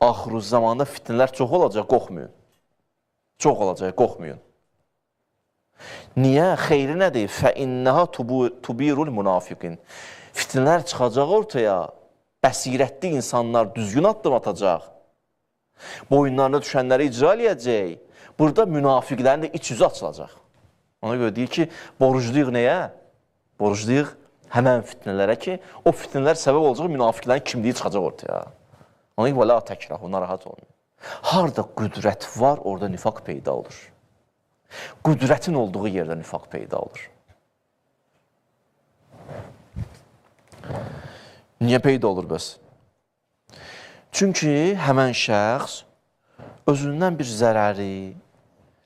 axır zamanda fitnələr çox olacaq, qorxmayın. Çox olacaq, qorxmayın. Niyə? Xeyri nədir? Fəinnəha tubirul münafiqin. Fitnələr çıxacaq ortaya, bəsirətli insanlar düzgün addım atacaq. Boyunlarına düşənləri icra eləyəcək. Burada münafiqlərin də iç yüzü açılacaq. Ona görə deyir ki, borcluyuq nəyə? Borcluyuq həmən fitnələrə ki, o fitnələr səbəb olacaq, münafiqlərin kimliyi çıxacaq ortaya. Ona görə la təkrah, narahat olmayın. Harada qüdrət var, orada nifaq peyda olur. Qüdrətin olduğu yerdə nifaq peyda olur. Niyə peyda olur bəs? Çünki həmən şəxs özündən bir zərəri,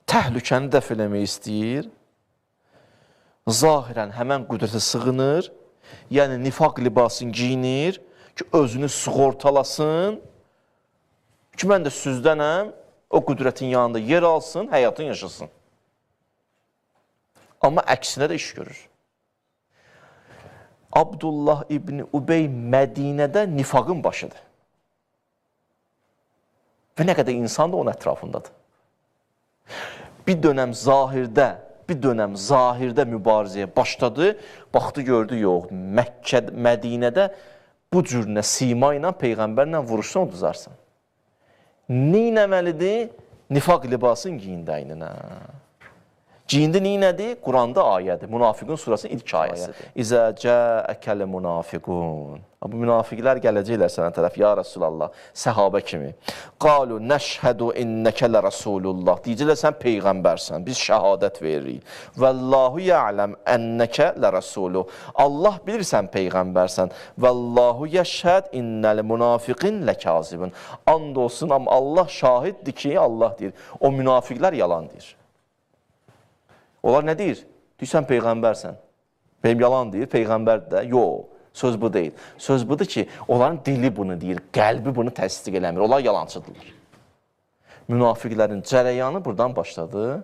təhlükəni dəf eləmək istəyir, zahirən həmən qüdrətə sığınır, yəni nifaq libasını giyinir ki, özünü sığortalasın, ki, mən də süzdənəm, o qüdrətin yanında yer alsın, həyatını yaşasın. Amma əksinə də iş görür. Abdullah İbni Ubey Mədinədə nifaqın başıdır. Və nə qədər insan da onun ətrafındadır. Bir dönəm zahirdə mübarizəyə başladı, baxdı, gördü, yox, Mədinədə bu cürünə, sima ilə, Peyğəmbərlə vuruşsan, o düzarsan. Neynəməlidir? Nifaq libasın giyindi əyninə. Giyindi neynədir? Quranda ayədir. Münafiqun surasının ilk ayəsidir. İzə cəəkəl münafiqun. Bu münafiqlər gələcəklər sənə tərəf, ya Rasulallah, səhabə kimi. Qalu nəşhədu innəkə lə Rasulullah. Deyəcəklər, sən Peyğəmbərsən, biz şəhadət veririk. Vəllahu ya'ləm ennəkə lə Rasuluh. Allah bilirsən Peyğəmbərsən. Vəllahu yəşhəd innəl münafiqin lə kazibun. And olsun, amma Allah şahiddir ki, Allah deyir, o münafiqlər yalan deyir. Onlar nə deyir? Deyirsən Peyğəmbərsən. Yalan deyir, Peyğəmbər də. Yox, söz bu deyil. Söz budur ki, onların dili bunu deyir, qəlbi bunu təsdiq eləmir. Onlar yalancıdırlar. Münafiqlərin cərəyanı buradan başladı.